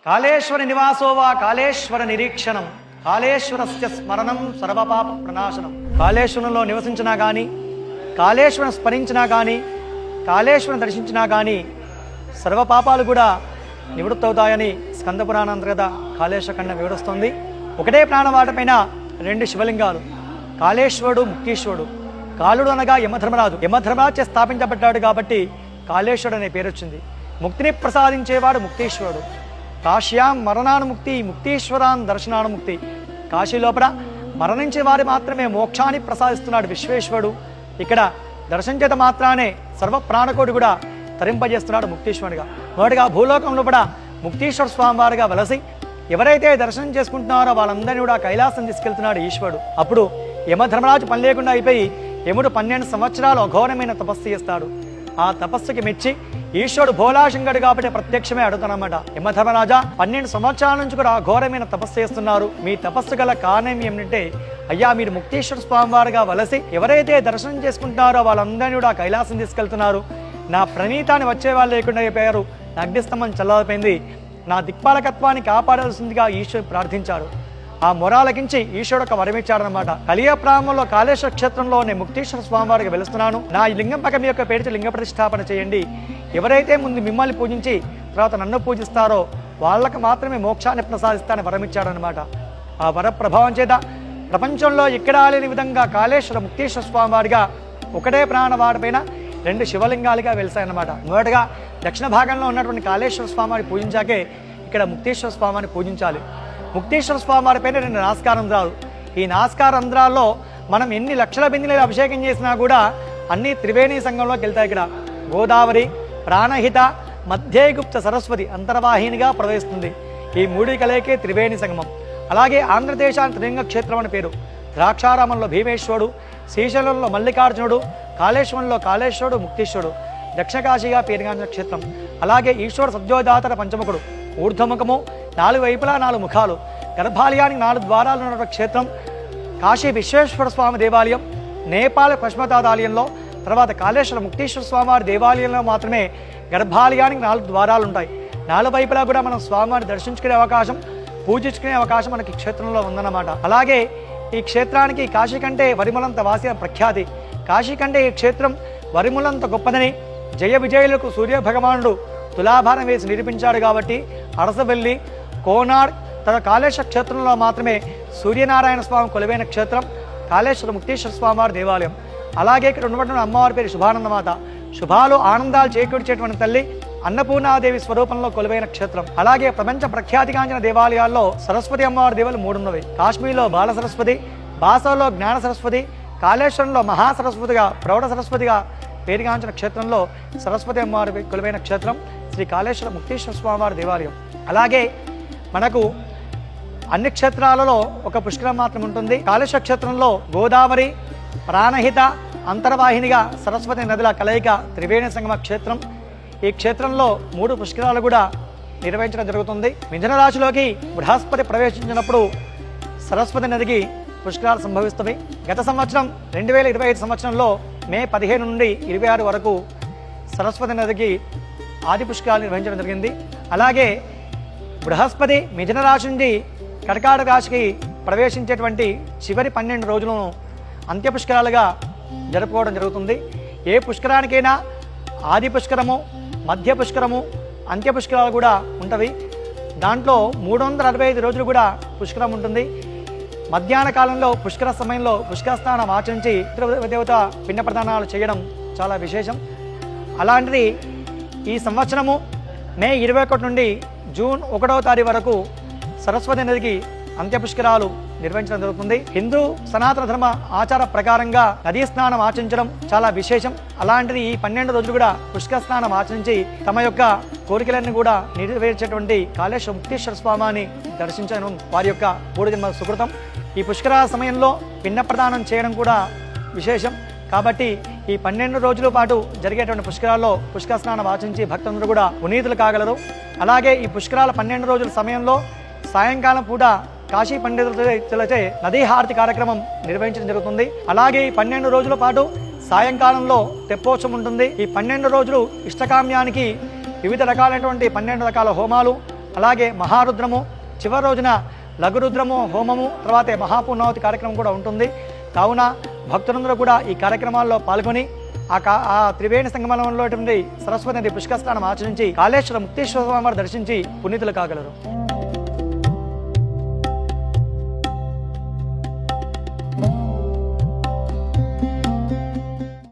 కాళేశ్వర నివాసో వా కాళేశ్వర నిరీక్షణం, కాళేశ్వరస్య స్మరణం సర్వపాప ప్రణాశనం. కాళేశ్వరంలో నివసించినా కానీ, కాళేశ్వరం స్మరించినా కానీ, కాళేశ్వరం దర్శించినా కానీ సర్వపాపాలు కూడా నివృత్తి అవుతాయని స్కంద పురాణం అంతర్గత కాళేశ్వరఖండం వివరిస్తుంది. ఒకటే ప్రాణవాటపైన రెండు శివలింగాలు, కాళేశ్వరుడు, ముక్తీశ్వరుడు. కాళుడు అనగా యమధర్మరాజు, యమధర్మరాజు స్థాపించబడ్డాడు కాబట్టి కాళేశ్వరుడు అనే పేరు వచ్చింది. ముక్తిని ప్రసాదించేవాడు ముక్తీశ్వరుడు. కాశ్యాం మరణానుముక్తి, ముక్తీశ్వరాన్ దర్శనానుముక్తి. కాశీ లోపల మరణించే వారి మాత్రమే మోక్షాన్ని ప్రసాదిస్తున్నాడు విశ్వేశ్వరుడు. ఇక్కడ దర్శనం చేత మాత్రానే సర్వ ప్రాణకోటి కూడా తరింపజేస్తున్నాడు ముక్తీశ్వరుడిగా. మొదటిగా భూలోకంలో కూడా ముక్తీశ్వర స్వామి వారిగా వలసి ఎవరైతే దర్శనం చేసుకుంటున్నారో వాళ్ళందరినీ కూడా కైలాసం తీసుకెళ్తున్నాడు ఈశ్వరుడు. అప్పుడు యమధర్మరాజు పని లేకుండా అయిపోయి యముడు 12 సంవత్సరాలు అఘోరమైన తపస్సు చేస్తాడు. ఆ తపస్సుకి మెచ్చి ఈశ్వరుడు భోలాశంకరుడు కాబట్టి ప్రత్యక్షమే అడుగుతానమాట, యమధర్మరాజా 12 సంవత్సరాల నుంచి కూడా ఘోరమైన తపస్సు చేస్తున్నారు, మీ తపస్సు గల కారణం ఏమిటంటే, అయ్యా మీరు ముక్తీశ్వర స్వామి వారిగా వలసి ఎవరైతే దర్శనం చేసుకుంటారో వాళ్ళందరినీ కూడా కైలాసం తీసుకెళ్తున్నారు, నా ప్రణీతాన్ని వచ్చే వాళ్ళు లేకుండా అయిపోయారు, నా అగ్నిస్తంభం చల్లారిపోయింది, నా దిక్పాలకత్వాన్ని కాపాడాల్సిందిగా ఈశ్వరుడు ప్రార్థించాడు. ఆ మొరాలకించి ఈశ్వరుడు ఒక వరమిచ్చాడనమాట. కలియ ప్రాంతంలో కాళేశ్వర క్షేత్రంలో నేను ముక్తీశ్వర స్వామి వారికి వెలుస్తున్నాను, నా ఈ లింగం పక్క మీ యొక్క పేరుతో లింగ ప్రతిష్టాపన చేయండి, ఎవరైతే ముందు మిమ్మల్ని పూజించి తర్వాత నన్ను పూజిస్తారో వాళ్ళకి మాత్రమే మోక్షాన్ని ప్రసాదిస్తానని వరమిచ్చాడనమాట. ఆ వర ప్రభావం చేత ప్రపంచంలో ఎక్కడా లేని విధంగా కాళేశ్వర ముక్తీశ్వర స్వామి వారిగా ఒకటే ప్రాణవాడిపైన 2 శివలింగాలుగా వెలిసాయన్నమాట. మొదటగా దక్షిణ భాగంలో ఉన్నటువంటి కాళేశ్వర స్వామిని పూజించాకే ఇక్కడ ముక్తేశ్వర స్వామిని పూజించాలి. ముక్తేశ్వర స్వామి వారిపైన 2 నాస్కారంధ్రాలు. ఈ నాస్కారంధ్రాల్లో మనం ఎన్ని లక్షల బిందెలు అభిషేకం చేసినా కూడా అన్ని త్రివేణి సంఘంలోకి వెళ్తాయి. ఇక్కడ గోదావరి, ప్రాణహిత, మధ్యగుప్త సరస్వతి అంతర్వాహినిగా ప్రవేశిస్తుంది. ఈ 3 కలయికే త్రివేణి సంగమం. అలాగే ఆంధ్రదేశానికి త్రిలింగ క్షేత్రం అని పేరు. ద్రాక్షారామంలో భీమేశ్వరుడు, శ్రీశైలంలో మల్లికార్జునుడు, కాళేశ్వరంలో కాళేశ్వరుడు, ముక్తీశ్వరుడు. దక్షిణ కాశీగా పేరుగాంచిన క్షేత్రం. అలాగే ఈశ్వర సద్యోదాతర పంచముఖుడు, ఊర్ధ్వముఖము, 4 వైపులా 4 ముఖాలు, గర్భాలయానికి 4 ద్వారాలు ఉన్న క్షేత్రం. కాశీ విశ్వేశ్వర స్వామి దేవాలయం, నేపాల్ పశ్మతాదాలయంలో, తర్వాత కాళేశ్వర ముక్తీశ్వర స్వామివారి దేవాలయంలో మాత్రమే గర్భాలయానికి 4 ద్వారాలు ఉంటాయి. 4 వైపులా కూడా మనం స్వామివారిని దర్శించుకునే అవకాశం, పూజించుకునే అవకాశం మనకి క్షేత్రంలో ఉందన్నమాట. అలాగే ఈ క్షేత్రానికి కాశీ కంటే వరిమలంత వాసి ప్రఖ్యాతి. కాశీ కంటే ఈ క్షేత్రం వరిములంత గొప్పదని జయ విజయులకు సూర్య భగవానుడు తులాభారం వేసి నిరూపించాడు కాబట్టి అరసవెల్లి, కోనాడ్ తన కాళేశ్వర క్షేత్రంలో మాత్రమే సూర్యనారాయణ స్వామి కొలువైన క్షేత్రం కాళేశ్వర ముక్తేశ్వర స్వామివారి దేవాలయం. అలాగే ఇక్కడ ఉన్నటువంటి అమ్మవారి పేరు శుభానందమాత. శుభాలు ఆనందాలు చేకూర్చేటువంటి తల్లి అన్నపూర్ణాదేవి స్వరూపంలో కొలువైన క్షేత్రం. అలాగే ప్రపంచ ప్రఖ్యాతిగాంచిన దేవాలయాల్లో సరస్వతి అమ్మవారి దేవాలయం 3 ఉన్నవి. కాశ్మీర్లో బాల సరస్వతి, బాసవలో జ్ఞాన సరస్వతి, కాళేశ్వరంలో మహాసరస్వతిగా ప్రౌఢ సరస్వతిగా పేరుగాంచిన క్షేత్రంలో సరస్వతి అమ్మవారి కొలువైన క్షేత్రం శ్రీ కాళేశ్వర ముక్తేశ్వర స్వామివారి దేవాలయం. అలాగే మనకు అన్ని క్షేత్రాలలో ఒక పుష్కరం మాత్రం ఉంటుంది. కాళేశ్వర క్షేత్రంలో గోదావరి, ప్రాణహిత, అంతర్వాహినిగా సరస్వతి నదుల కలయిక త్రివేణి సంగమ క్షేత్రం. ఈ క్షేత్రంలో 3 పుష్కరాలు కూడా నిర్వహించడం జరుగుతుంది. మిథున రాశిలోకి బృహస్పతి ప్రవేశించినప్పుడు సరస్వతి నదికి పుష్కరాలు సంభవిస్తవి. గత సంవత్సరం 2025 సంవత్సరంలో మే 15 నుండి 26 వరకు సరస్వతి నదికి ఆది పుష్కరాలు నిర్వహించడం జరిగింది. అలాగే బృహస్పతి మిథున రాశి నుండి కర్కాటక రాశికి ప్రవేశించేటువంటి చివరి 12 రోజులను అంత్య పుష్కరాలుగా జరుపుకోవడం జరుగుతుంది. ఏ పుష్కరానికైనా ఆది పుష్కరము, మధ్య పుష్కరము, అంత్య పుష్కరాలు కూడా ఉంటవి. దాంట్లో 365 రోజులు కూడా పుష్కరం ఉంటుంది. మధ్యాహ్న కాలంలో పుష్కర సమయంలో పుష్కర స్నానం ఆచరించి దేవత పిండ ప్రదానాలు చేయడం చాలా విశేషం. అలాంటిది ఈ సంవత్సరము మే 21 నుండి జూన్ 1వ తారీఖు వరకు సరస్వతి నదికి అంత్య పుష్కరాలు నిర్వహించడం జరుగుతుంది. హిందూ సనాతన ధర్మ ఆచార ప్రకారంగా నదీ స్నానం ఆచరించడం చాలా విశేషం. అలాంటిది ఈ 12 రోజులు కూడా పుష్కర స్నానం ఆచరించి తమ యొక్క కోరికలన్నీ కూడా నెరవేర్చేటువంటి కాళేశ్వర ముక్తేశ్వర స్వామిని దర్శించడం వారి యొక్క పూర్వజన్మ సుకృతం. ఈ పుష్కర సమయంలో పిండ ప్రదానం చేయడం కూడా విశేషం. కాబట్టి ఈ 12 రోజుల పాటు జరిగేటువంటి పుష్కరాల్లో పుష్కర స్నానం ఆచరించి భక్తులందరూ కూడా పునీతులు కాగలరు. అలాగే ఈ పుష్కరాల 12 రోజుల సమయంలో సాయంకాలం పూట కాశీ పండితులచే నదీ హారతి కార్యక్రమం నిర్వహించడం జరుగుతుంది. అలాగే ఈ 12 రోజుల పాటు సాయంకాలంలో తెప్పోత్సవం ఉంటుంది. ఈ 12 రోజులు ఇష్టకామ్యానికి వివిధ రకాలైనటువంటి 12 రకాల హోమాలు, అలాగే మహారుద్రము, చివరి రోజున లఘురుద్రము హోమము, తర్వాత మహాపూర్ణావతి కార్యక్రమం కూడా ఉంటుంది. కావున భక్తులందరూ కూడా ఈ కార్యక్రమాల్లో పాల్గొని ఆ త్రివేణి సంగమంలో సరస్వతి నది పుష్కర స్నానం ఆచరించి కాళేశ్వర ముక్తేశ్వర స్వామి వారిని దర్శించి పునీతులు కాగలరు.